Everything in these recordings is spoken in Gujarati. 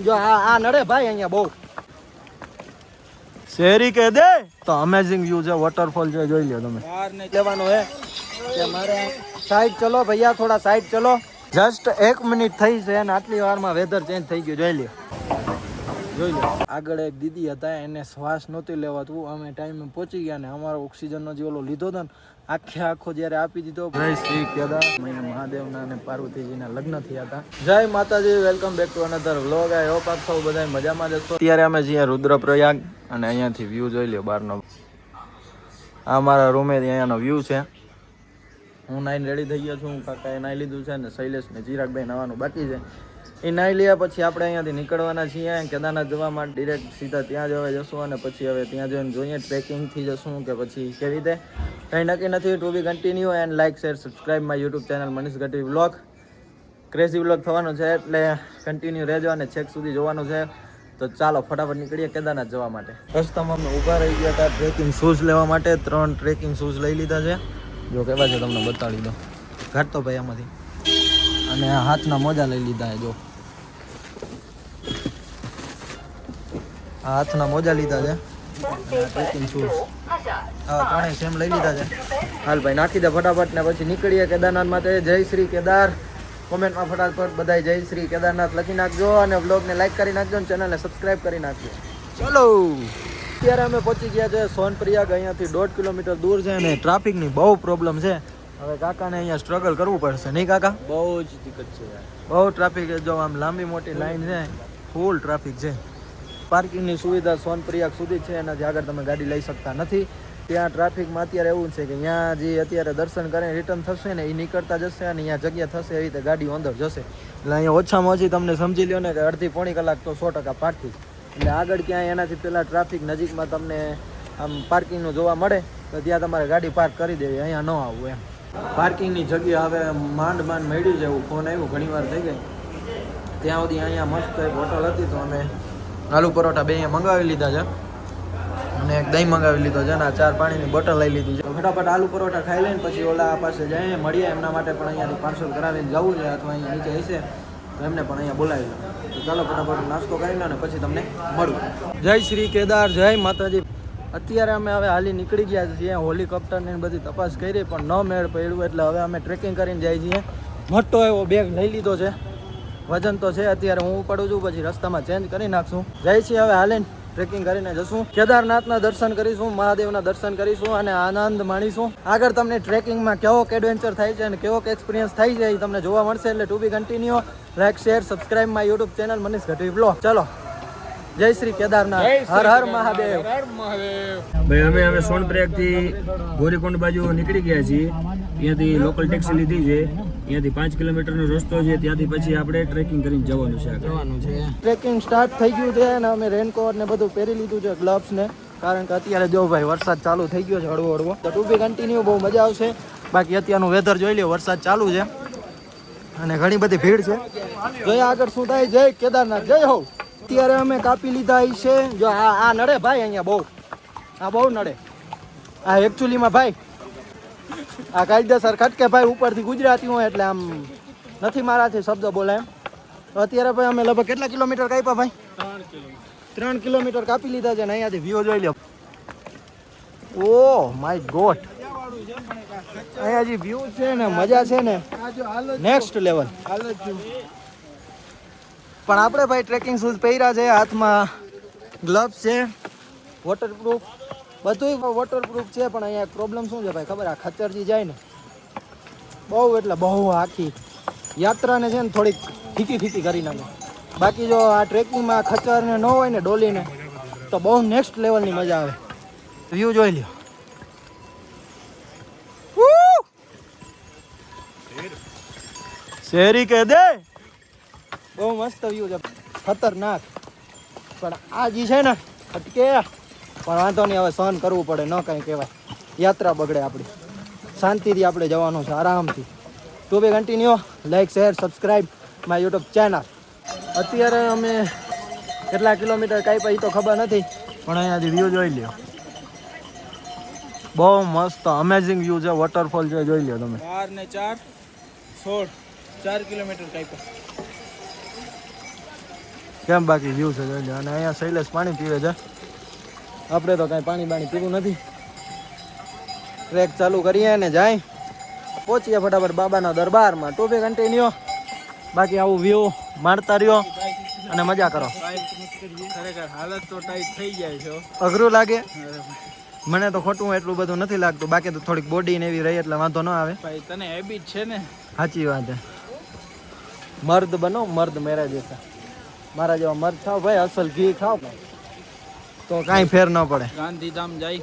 જો આ નડે ભાઈ અહીંયા બહુ શેરી કે દે તો અમેઝિંગ વ્યૂ છે, વોટરફોલ છે, જોઈ લો તમે. બહાર નહીં જવાનું હે કે મારે સાઈડ ચલો ભૈયા, થોડા સાઈડ ચલો. જસ્ટ 1 મિનિટ થઈ છે અને આટલી વારમાં વેધર ચેન્જ થઈ ગયું, જોઈ લો. આગળ એક દીદી હતા, એને શ્વાસ નહોતી લેવાતું, અમે ટાઈમે પહોંચી ગયા ને અમારો ઓક્સિજનનો જે ઓલો લીધો હતો ને આખો જ્યારે આપી દીધો. જય શ્રી કેદાર. મહાદેવના અને પાર્વતીજીના લગ્ન થયા હતા. જય માતાજી, welcome back to another vlog. I hope આપ સૌ બધા મજામાં જશો. અત્યારે અમે છીએ રુદ્રપ્રયાગ અને અહીંયાથી વ્યૂ જોઈ લો બહારનો. આ મારા રૂમે અહીંયાનો વ્યૂ છે. હું નાઈને રેડી થઈ ગયો છું, કાકાએ નાઈ લીધું છે ને શૈલેષ ને ચિરાગભાઈ નાવાનું બાકી છે. એ નાઈ લ્યા પછી આપણે અહીંયાથી નીકળવાના છીએ કેદારનાથ જવા માટે. ડિરેક્ટ સીધા ત્યાં જ હવે જશું અને પછી હવે ત્યાં જઈને જોઈએ ટ્રેકિંગથી જશું કે પછી કેવી રીતે, કંઈ નક્કી નથી. To be continue and like share subscribe my YouTube channel Manish Gadhvi vlog. Crazy vlog થવાનો છે એટલે કન્ટિન્યુ રહેજો અને છેક સુધી જોવાનું છે. તો ચાલો ફટાફટ નીકળીએ કેદારનાથ જવા માટે. રસ્તામાં અમે ઊભા રહી ગયા હતા ટ્રેકિંગ શૂઝ લેવા માટે. 3 ટ્રેકિંગ શૂઝ લઈ લીધા છે. જો કેવા છે તમને બતાડી દો, ઘાટતો ભાઈ આમાંથી. અને હાથના મોજા લઈ લીધા છે. જો હાથના મોજા લીધા છે, ટ્રેકિંગ શૂઝ હા 3 સેમ લઈ લીધા છે. હાલ ભાઈ નાખી દે ફટાફટ ને પછી નીકળીએ કેદારનાથ માટે. જય શ્રી કેદાર. કોમેન્ટમાં ફટાફટ બધાય જય શ્રી કેદારનાથ લખી નાખજો અને વ્લોગને લાઈક કરી નાખજો અને ચેનલને સબસ્ક્રાઈબ કરી નાખજો. ચલો અત્યારે અમે પહોંચી ગયા છે સોનપ્રયાગ. અહીંયાથી 1.5 કિલોમીટર દૂર છે અને ટ્રાફિકની બહુ પ્રોબ્લેમ છે. હવે કાકાને અહીંયા સ્ટ્રગલ કરવું પડશે, નહીં કાકા? બહુ જ દિક્કત છે યાર, બહુ ટ્રાફિક. જો આમ લાંબી મોટી લાઈન છે, ફૂલ ટ્રાફિક છે. પાર્કિંગની સુવિધા સોનપ્રયાગ સુધી છે, એનાથી આગળ તમે ગાડી લઈ શકતા નથી. ત્યાં ટ્રાફિકમાં અત્યારે એવું છે કે ત્યાં જે અત્યારે દર્શન કરીને રિટર્ન થશે ને એ નીકળતા જશે અને અહીંયા જગ્યા થશે એવી રીતે ગાડીઓ અંદર જશે. એટલે અહીંયા ઓછામાં ઓછી તમને સમજી લો ને કે અડધી પોણી કલાક તો 100% પાર્કિંગ. એટલે આગળ ક્યાંય એનાથી પહેલાં ટ્રાફિક નજીકમાં તમને આમ પાર્કિંગનું જોવા મળે તો ત્યાં તમારે ગાડી પાર્ક કરી દેવી, અહીંયા ન આવવું એમ. પાર્કિંગની જગ્યા હવે માંડ મળી છે, એવું ફોન આવ્યું ઘણી વાર થઈ ગઈ. ત્યાં સુધી અહીંયા મસ્ત એક હોટલ હતી તો અમે આલુ પરોઠા 2 અહીંયા મંગાવી લીધા છે અને એક દહીં મંગાવી લીધો છે અને 4 પાણીની બોટલ લઈ લીધી છે. ફટાફટ આલુ પરોઠા ખાઈ લઈને પછી ઓલા પાસે જઈએ મળીએ. એમના માટે પણ અહીંયાથી પાર્સલ કરાવીને જવું છે અથવા અહીંયા નીચે હશે તો એમને પણ અહીંયા બોલાવી લો. તો ચાલો ફટાફટ નાસ્તો કરીને અને પછી તમને મળું. જય શ્રી કેદાર, જય માતાજી. અત્યારે અમે હવે હાલી નીકળી ગયા છીએ. હેલિકોપ્ટરની બધી તપાસ કરી પણ ન મેળ પડ્યું એટલે હવે અમે ટ્રેકિંગ કરીને જઈએ છીએ. મોટો એવો બેગ લઈ લીધો છે, વજન તો છે. અત્યારે હું ઉપાડું છું, પછી રસ્તામાં ચેન્જ કરી નાખશું. જઈ છીએ હવે હાલીને ટ્રેકિંગ કરીને જશું. કેદારનાથના દર્શન કરીશું, મહાદેવના દર્શન કરીશું અને આનંદ માણીશું. આગળ તમને ટ્રેકિંગમાં કેવો એડવેન્ચર થાય છે અને કેવો એક્સપિરિયન્સ થાય છે એ તમને જોવા મળશે. એટલે to be continue. Like share subscribe my YouTube channel Manish Gadhvi vlog. ચલો જય શ્રી કેદારનાથ, હર હર મહાદેવ. ભાઈ અમે સોનપ્રયાગથી ગોરીકુંડ બાજુ નીકળી ગયા છીએ. ત્યાંથી લોકલ ટેક્સી લીધી છે. ત્યાંથી 5 કિલોમીટરનો રસ્તો છે. ત્યાંથી પછી આપણે ટ્રેકિંગ કરીને જવાનું છે. ટ્રેકિંગ સ્ટાર્ટ થઈ ગયું છે અને અમે રેનકોટ ને બધું પહેરી લીધું છે, ગ્લવ્સ ને. કારણ કે અત્યારે જો ભાઈ વરસાદ ચાલુ થઈ ગયો છે હળવો હળવો. તો ટુ બી કન્ટિન્યુ, બહુ મજા આવશે. બાકી અત્યારનું વેધર જોઈ લ્યો, વરસાદ ચાલુ છે અને ઘણી બધી ભીડ છે. જોઈએ આગળ શું થાય. જય કેદારનાથ, જય હો. અત્યારે અમે કાપી લીધા છે. જો આ નડે ભાઈ અહીંયા બહુ, આ બહુ નડે. આ એકચ્યુઅલીમાં ભાઈ આ કાયદેસર ખટકે ભાઈ, ઉપરથી ગુજરાતી હોય એટલે આમ નથી મારાથી શબ્દ બોલાય એમ. તો અત્યારે ભાઈ અમે લગભગ કેટલા કિલોમીટર કાપ્યા ભાઈ? 3 કિલોમીટર કાપી લીધા છે ને અહીંયાથી વ્યૂ જોઈ લો. ઓહ માય ગોડ, અહીંયા જે વ્યૂ છે ને મજા છે ને નેક્સ્ટ લેવલ. પણ આપણે ભાઈ ટ્રેકિંગ શૂઝ પહેર્યા છે, હાથમાં ગ્લવ્સ છે, વોટરપ્રૂફ, બધું વોટરપ્રૂફ છે. પણ અહીંયા પ્રોબ્લેમ શું છે ભાઈ ખબર? આ ખચ્ચર જે જાય ને બહુ એટલે બહુ આખી યાત્રાને છે ને થોડીક ફીકી કરી નાખે. બાકી જો આ ટ્રેકિંગમાં ખચ્ચર ને ન હોય ને ડોલીને તો બહુ નેક્સ્ટ લેવલની મજા આવે. વ્યૂ જોઈ લ્યો. શેરી કે દે બહુ મસ્ત વ્યૂ છે, ખતરનાક. પણ આ જે છે ને અટકે પણ વાંધો નહીં, હવે સહન કરવું પડે, ન કાંઈ કહેવાય. યાત્રા બગડે આપણી, શાંતિથી આપણે જવાનું છે આરામથી. To be continue. Like share subscribe my YouTube channel. અત્યારે અમે કેટલા કિલોમીટર કાપ્યા એ તો ખબર નથી, પણ અહીંયાથી વ્યૂ જોઈ લ્યો. બહુ મસ્ત અમેઝિંગ વ્યૂ છે, વોટરફોલ છે, જોઈ લ્યો તમે. 12 ને 4 16 4 કિલોમીટર કાપ્યા. કેમ બાકી વ્યૂ છે જોઈ લો. અને અહીંયા શૈલેષ પાણી પીવે છે, આપણે તો કાંઈ પાણી પીવું નથી. ટ્રેક ચાલુ કરીએ ને જાય પહોંચીએ ફટાફટ બાબાના દરબારમાં. ટોપી કન્ટિન્યુ. બાકી આવું વ્યૂ માણતા રહ્યો અને મજા કરો. ખરેખર હાલત તો ટાઈટ થઈ જાય છે. અઘરું લાગે મને તો, ખોટું એટલું બધું નથી લાગતું. બાકી તો થોડીક બોડી ને એવી રહી એટલે વાંધો ન આવે. ભાઈ તને હેબિટ છે ને. સાચી વાત છે. મર્દ બનો, મર્દ મેરા જેસા. મારા જેવા મર્દ ખાઓ ભાઈ, અસલ ઘી ખાઓ તો કાંઈ ફેર ન પડે. ગાંધીધામ જાય,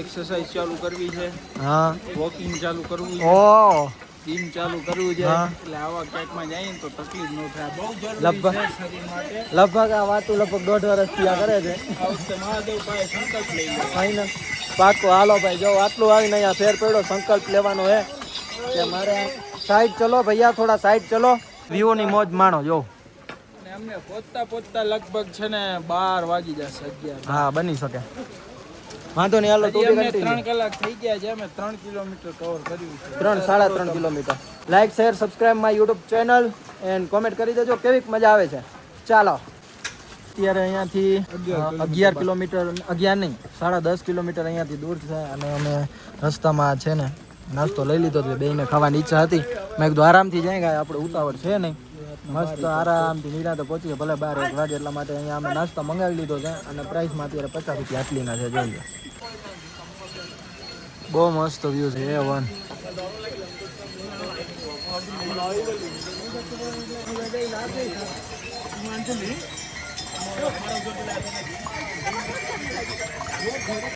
એક્સરસાઇઝ ચાલુ કરવી છે, હા, વોકિંગ ચાલુ કરવું છે, ઓ જીમ ચાલુ કરવું છે. હા. એટલે આવા ક્યાંકમાં જાય ને તો તકલીફ ન થાય. બહુ જરૂરી લગભગ છે શરીર માટે. લગભગ આ વાતું લગભગ 1.5 વર્ષથી આ કરે છે. આ વખતે મહાદેવ પાસે સંકલ્પ લઈ લો. ફાઈનલ પાકો. હાલો ભાઈ, જો આટલું આવીને અહીંયા ફેર પડ્યો. સંકલ્પ લેવાનો હે કે મારે સાઈડ ચલો ભૈયા, થોડા સાઈડ ચલો, વ્યૂ ની મોજ માણો. જો અને અમને પહોંચતા લગભગ છે ને 12 વાગી જશે, 11. હા, બની શકે, વાંધો નહીં. હાલો હજી ટોપી અમને 3 કન્ટિન્યુ. કલાક થઈ ગયા છે. અમે 3 કિલોમીટર કવર કર્યું છે. 3-3.5 kilometre. Like, share, subscribe my YouTube channel and comment કરી દેજો કેવીક મજા આવે છે. ચાલો અત્યારે અહીંયાથી 11 કિલોમીટર, 11 નહીં 10.5 કિલોમીટર અહીંયાથી દૂર છે. અને અમે રસ્તામાં છે ને નાસ્તો લઈ લીધો છે. બેયને ખાવાની ઈચ્છા હતી. મેં કીધું આરામથી જાય, આપણે ઉતાવળ છે નહીં, મસ્ત આરામથી નિરાંતે પહોંચીએ. ભલે 12-1 વાગે, એટલા માટે અહીંયા અમે નાસ્તો મંગાવી લીધો છે. અને પ્રાઇસમાં અત્યારે 50 રૂપિયા આટલીના છે. જોઈએ, બહુ મસ્ત વ્યૂ છે. A1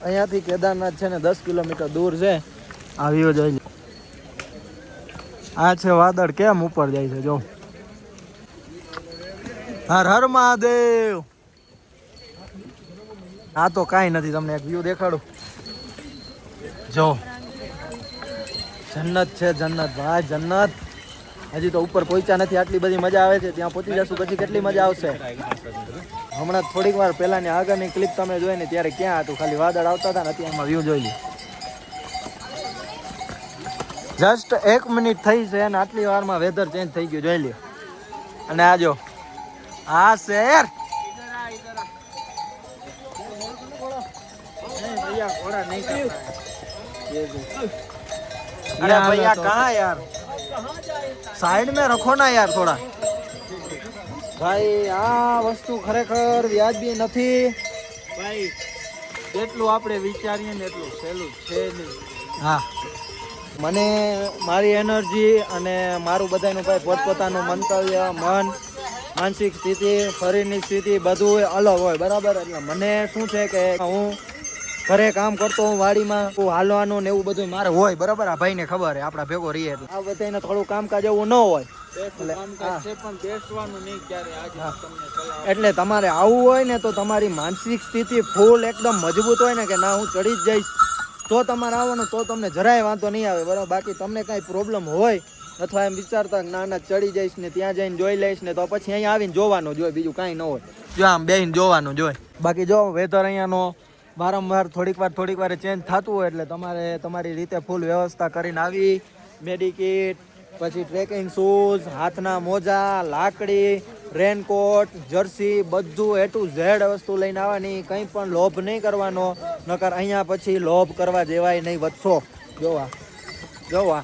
અહીંયાથી કેદારનાથ છે ને 10 કિલોમીટર દૂર છે. આ વ્યૂ જોઈ લો. આ છે વાદળ કેમ ઉપર જાય છે. જો, હર હર મહાદેવ. આ તો કાંઈ નથી, તમને એક વ્યૂ દેખાડું. જો જન્નત છે, જન્નત ભાઈ, જન્નત. હજી તો ઉપર પહોંચ્યા નથી, આટલી બધી મજા આવે છે. ત્યાં પહોંચી જશું પછી કેટલી મજા આવશે. હમણાં થોડીક વાર પહેલાની આગળની ક્લિપ તમે જોઈ ને ત્યારે ક્યાં હતું, ખાલી વાદળ આવતા હતા ને અત્યારમાં વ્યૂ જોઈ લો. જસ્ટ 1 મિનિટ થઈ છે અને આટલી વારમાં વેધર ચેન્જ થઈ ગયું, જોઈ લ્યો. અને આ જો આ શહેર अरे भैया कहाँ यार, साइड में रखो ना यार थोड़ा. ભાઈ આ વસ્તુ ખરેખર વ્યાજબી નથી ભાઈ. જેટલું આપણે વિચારીએ ને એટલું સહેલું છે નહીં. હા, મને મારી એનર્જી અને મારું બધાનું ભાઈ પોતપોતાનું મંતવ્ય, મન, માનસિક સ્થિતિ, શરીરની સ્થિતિ બધું અલગ હોય, બરાબર. એટલે મને શું છે કે હું ઘરે કામ કરતો હું વાડીમાં, હાલવાનું ને એવું બધું મારે હોય, બરાબર. આ ભાઈને ખબર છે, આપણા ભેગો રહીએ એટલે આ બધાને થોડું કામકાજ એવું ન હોય. એટલે તમારે આવું હોય ને તો તમારી માનસિક સ્થિતિ ફૂલ એકદમ મજબૂત હોય ને કે ના હું ચડી જ જઈશ, તો તમારે આવવાનું, તો તમને જરાય વાંધો નહીં આવે, બરાબર. બાકી તમને કાંઈ પ્રોબ્લેમ હોય અથવા એમ વિચારતા ના ના ચડી જઈશ ને ત્યાં જઈને જોઈ લઈશ ને, તો પછી અહીંયા આવીને જોવાનું જોઈએ, બીજું કાંઈ ન હોય. જો આમ બેહીને જોવાનું જોઈએ. બાકી જો વેધર અહીંયાનો વારંવાર થોડીક વાર ચેન્જ થતું હોય એટલે તમારે તમારી રીતે ફૂલ વ્યવસ્થા કરીને આવી. મેડિકિટ, પછી ટ્રેકિંગ શૂઝ, હાથના મોજા, લાકડી, રેનકોટ, જર્સી, બધું A to Z વસ્તુ લઈને આવવાની. કંઈ પણ લોભ નહીં કરવાનો, નકર અહીંયા પછી લોભ કરવા જેવાય નહીં. વધશો જોવા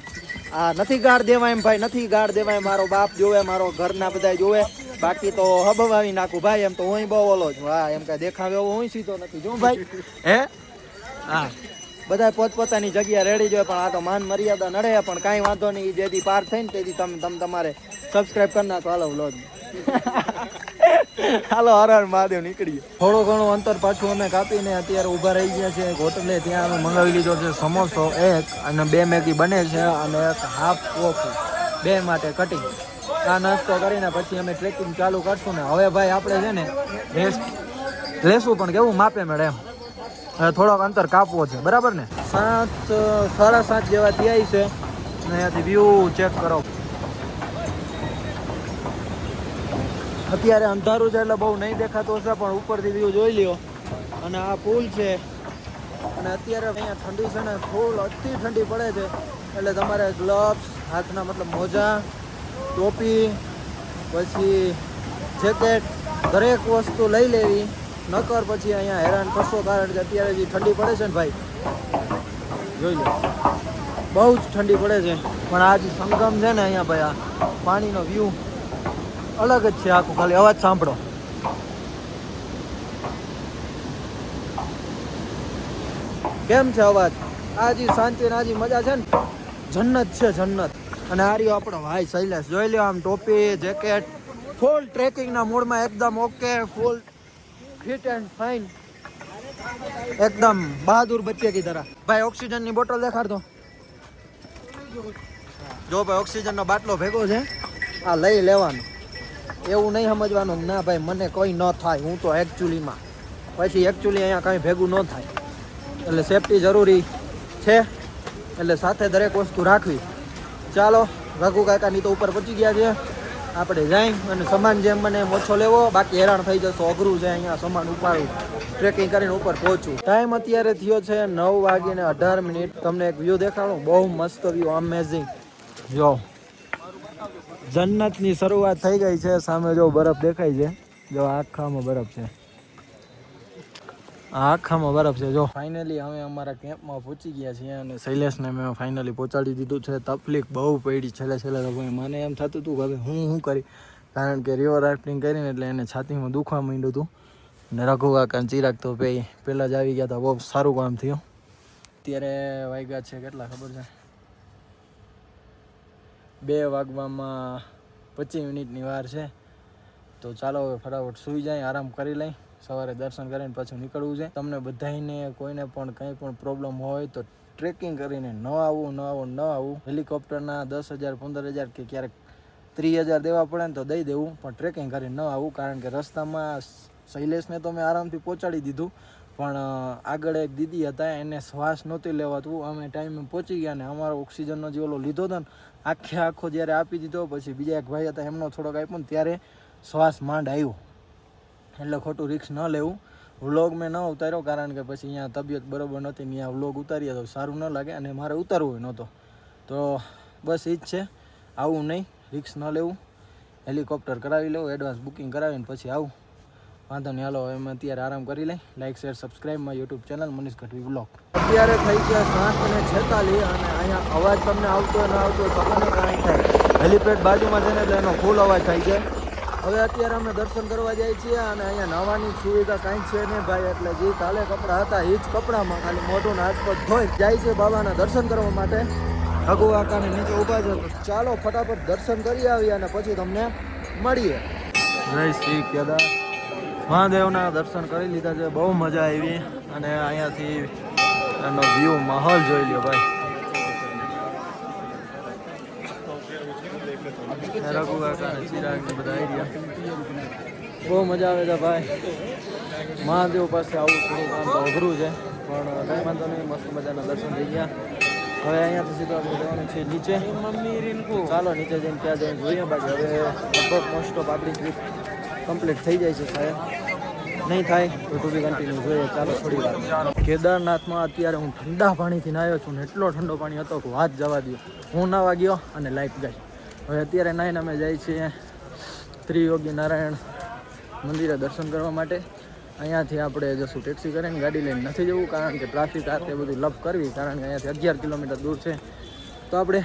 આ નથી ગાળ દેવાય એમ ભાઈ, નથી ગાળ દેવાય. મારો બાપ જોવે, મારો ઘરના બધા જોવે, બાકી તો હબવાવી નાખું ભાઈ. એમ તો હું બહુ ઓલો છું. હા, એમ કાંઈ દેખાવે એવો હું સીધો નથી જો ભાઈ. હે હા, બધા પોતપોતાની જગ્યા રેડી જોઈએ, પણ આ તો માન મર્યાદા નડે. પણ કાંઈ વાંધો નહીં, જેથી પાર થઈને તેથી તમે તમારે સબસ્ક્રાઇબ કરી નાખો. હાલો વ્લોગ હાલો, હર હર મહાદેવ. નીકળીએ. થોડું ઘણું અંતર પાછું અમે કાપીને અત્યારે ઊભા રહી ગયા છે હોટલે. ત્યાં અમે મંગાવી લીધો છે સમોસો 1 અને 2 મેગી બને છે અને 1 હાફ કોફી, 2 માટે કટિંગ. આ નાસ્તો કરીને પછી અમે ટ્રેકિંગ ચાલુ કરશું ને. હવે ભાઈ આપણે છે ને રેસ્ટ લેશું, પણ કેવું માપે મેળે એમ. થોડોક અંતર કાપવો છે, બરાબર ને. 7:30 જેવા થયા છે. અહીંયાથી વ્યૂ ચેક કરો. અત્યારે અંધારું છે એટલે બહુ નહીં દેખાતું હશે, પણ ઉપરથી વ્યૂ જોઈ લ્યો. અને આ પુલ છે. અને અત્યારે અહીંયા ઠંડી છે ને, ફૂલ અતિ ઠંડી પડે છે. એટલે તમારે ગ્લવ્સ, હાથના મતલબ મોજા, ટોપી, પછી જેકેટ દરેક વસ્તુ લઈ લેવી, નકર પછી અહીંયા હેરાન થશો, કારણ કે અત્યારે જે ઠંડી પડે છે ને ભાઈ, જોઈ લો બહુ જ ઠંડી પડે છે. પણ આ જે સંગમ છે ને અહીંયા ભાઈ, આ પાણીનો વ્યૂ અલગ જ છે આખું. ખાલી અવાજ સાંભળો. કેમ છે અવાજ? આ જે શાંતિ ને આ જે મજા છે ને, જન્નત છે જન્નત. અને આ રહ્યો આપણો ભાઈ શૈલેષ, જોઈ લો આમ ટોપી, જેકેટ, ફૂલ ટ્રેકિંગના મૂડમાં એકદમ okay, full fit and fine, એકદમ બહાદુર બચ્ચે કી તરહ. ભાઈ ઓક્સિજનની બોટલ દેખાડતો. જો ભાઈ ઓક્સિજનનો બાટલો ભેગો છે, આ લઈ લેવાનું. એવું નહીં સમજવાનું ના ભાઈ મને કોઈ ન થાય, હું તો એકચ્યુઅલીમાં પછી એકચ્યુઅલી અહીંયા કાંઈ ભેગું ન થાય. એટલે સેફટી જરૂરી છે, એટલે સાથે દરેક વસ્તુ રાખવી. ચાલો રઘુ કાકાની તો ઉપર પહોંચી ગયા છે, આપણે જઈ અને સામાન જેમ મને એમ ઓછો લેવો, બાકી હેરાન થઈ જશો. અઘરું છે અહીંયા સામાન ઉપાડવું, ટ્રેકિંગ કરીને ઉપર પહોંચવું. ટાઈમ અત્યારે થયો છે 9:18. તમને એક વ્યૂ દેખાડું, બહુ મસ્ત વ્યૂ, અમેઝિંગ. જો જન્નતની શરૂઆત થઈ ગઈ છે. સામે જો બરફ દેખાય છે, જો આખામાં બરફ છે, આખામાં બરફ છે. જો ફાઇનલી અમે અમારા કેમ્પમાં પહોંચી ગયા છીએ અને શૈલેષને મેં ફાઇનલી પહોંચાડી દીધું છે. તકલીફ બહુ પડી છેલ્લે તો ભાઈ મને એમ થતું હતું કે હવે હું કરી, કારણ કે રિવર રાફ્ટિંગ કરીને એટલે એને છાતીમાં દુખવા માંડ્યું હતું. ને રઘુ કાકા ચિરાગ તો પહેલાં જ આવી ગયા હતા, બહુ સારું કામ થયું. અત્યારે વાગ્યા છે કેટલા ખબર છે? 2:25 વાર છે. તો ચાલો હવે ફટાફટ સૂઈ જાય, આરામ કરી લઈ, સવારે દર્શન કરીને પાછું નીકળવું છે. તમને બધાને કોઈને પણ કંઈ પણ પ્રોબ્લેમ હોય તો ટ્રેકિંગ કરીને ન આવવું. હેલિકોપ્ટરના 10,000 15,000 કે ક્યારેક 30,000 દેવા પડે ને તો દઈ દેવું, પણ ટ્રેકિંગ કરીને ન આવવું. કારણ કે રસ્તામાં શૈલેષને તો મેં આરામથી પહોંચાડી દીધું, પણ આગળ એક દીદી હતા, એને શ્વાસ નહોતી લેવાતું. અમે ટાઈમે પહોંચી ગયા ને અમારો ઓક્સિજનનો જે ઓલો લીધો હતો ને, આખો જ્યારે આપી દીધો, પછી બીજા એક ભાઈ હતા એમનો થોડોક આપ્યો ને ત્યારે શ્વાસ માંડ આવ્યો. એટલે ખોટું રિસ્ક ન લેવું. વ્લોગ મેં ન ઉતાર્યો કારણ કે પછી અહીંયા તબિયત બરાબર નહોતી, અહીંયા વ્લોગ ઉતારીએ તો સારું ન લાગે, અને મારે ઉતારવું નહોતો. તો બસ એ જ છે, આવું નહીં, રિસ્ક ન લેવું. હેલિકોપ્ટર કરાવી લઉં, એડવાન્સ બુકિંગ કરાવીને પછી આવું. વાંધો નહીં, હાલો એમ અત્યારે આરામ કરી લઈ. Like share subscribe my YouTube channel Manish Gadhvi vlog. અત્યારે થઈ છે 7:46 અને અહીંયા અવાજ તમને આવતો હોય ન આવતો હોય ખબર નહીં કાંઈ થાય. હેલિપેડ બાજુમાં છે ને એટલે એનો ફૂલ અવાજ થાય છે. હવે અત્યારે અમે દર્શન કરવા જઈએ છીએ અને અહીંયા નવાની સુવિધા કાંઈ છે નહીં ભાઈ, એટલે જે કાલે કપડાં હતા એ જ કપડામાં ખાલી મોઢું હાથ પગ ધોઈ જાય છે બાબાના દર્શન કરવા માટે. રઘુ કાકાને નીચે ઊભા છે, તો ચાલો ફટાફટ દર્શન કરી આવીએ અને પછી તમને મળીએ. જય શ્રી કેદાર મહાદેવના દર્શન કરી લીધા છે, બહુ મજા આવી. અને અહીંયાથી એનો વ્યૂ માહોલ જોઈ લ્યો ભાઈ. રઘુ કાકા અને ચિરાગ ને બધા આવી ગયા, બહુ મજા આવે છે ભાઈ. મહાદેવ પાસે આવું થોડું કામ તો અઘરું છે, પણ કંઈ વાંધો નહીં, મસ્ત મજાના દર્શન થઈ ગયા. હવે અહીંયાથી સીધું આપણે જવાનું છે નીચે. ચાલો નીચે જઈને ત્યાં જઈને જોઈએ. બાકી હવે લગભગ મોસ્ટ ઓફ આપણી ટ્રીપ કમ્પ્લીટ થઈ જાય છે, શાયદ નહીં થાય તો ટુ બી કન્ટિન્યુ જોઈએ. ચાલો થોડી વાર. કેદારનાથમાં અત્યારે હું ઠંડા પાણીથી નાહ્યો છું ને એટલો ઠંડો પાણી હતો કે વાત જવા દો. હું નાવા ગયો અને લાઈફ ગઈ. હવે અત્યારે નાહીને અમે જઈએ છીએ ત્રિયોગી નારાયણ મંદિરે દર્શન કરવા માટે. અહીંયાથી આપણે જશું ટેક્સી કરીને, ગાડી લઈને નથી જવું કારણ કે ટ્રાફિક આ તે બધું લપ કરવી, કારણ કે અહીંયાથી 11 કિલોમીટર દૂર છે. તો આપણે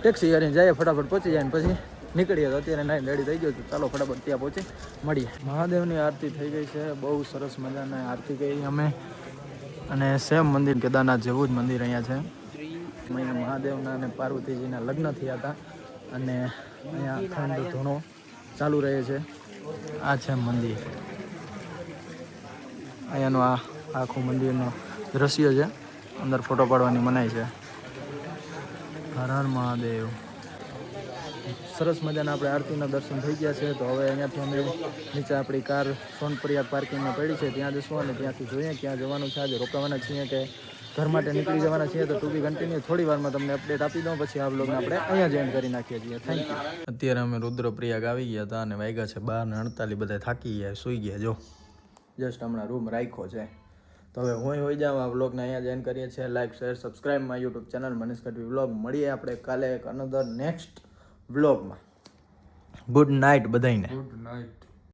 ટેક્સી કરીને જઈએ, ફટાફટ પહોંચી જાય ને પછી નીકળીએ. તો અત્યારે નાઈ રેડી થઈ ગયો છું, ચાલો ફટાફટ ત્યાં પહોંચી મળીએ. મહાદેવની આરતી થઈ ગઈ છે, બહુ સરસ મજાની આરતી કરી અમે, અને સેમ મંદિર કેદારનાથ જેવું જ મંદિર અહીંયા છે. અહીંયા મહાદેવના અને પાર્વતીજીના લગ્ન થયા હતા અને અહીંયા અખંડ ધૂણો ચાલુ રહે છે. આ છે મંદિર, અહીંયાનું આ આખું મંદિરનું દ્રશ્ય છે. અંદર ફોટો પાડવાની મનાઈ છે. હર હર મહાદેવ. સરસ મજાના આપણે આરતીના દર્શન થઈ ગયા છે. તો હવે અહીંયાથી અમે નીચે આપણી કાર સોનપ્રિયા પાર્કિંગમાં પડી છે, ત્યાં જશું અને ત્યાંથી જોઈએ ક્યાં જવાનું છે. આજે રોકાવાના છીએ કે ઘર માટે નીકળી જવાના છીએ. તો ટુ બી કન્ટિન્યુ થોડી વારમાં તમને અપડેટ આપી દઉં, પછી આ બ્લોગને આપણે અહીંયા જોઈન કરી નાખીએ છીએ. Thank you. અત્યારે અમે રુદ્રપ્રયાગ આવી ગયા હતા અને વાગ્યા છે 12:48. બધા થાકી ગયા, સૂઈ ગયા. જો જસ્ટ હમણાં રૂમ રાખ્યો છે. તો હવે હું હોઈ જાઉં. આ બ્લોગને અહીંયા જોઈન કરીએ છીએ. Like share subscribe my YouTube channel Manish Gadhvi vlog. મળીએ આપણે કાલે એક અનધર નેક્સ્ટ વ્લોગમાં. ગુડ નાઇટ બધાને. Good night.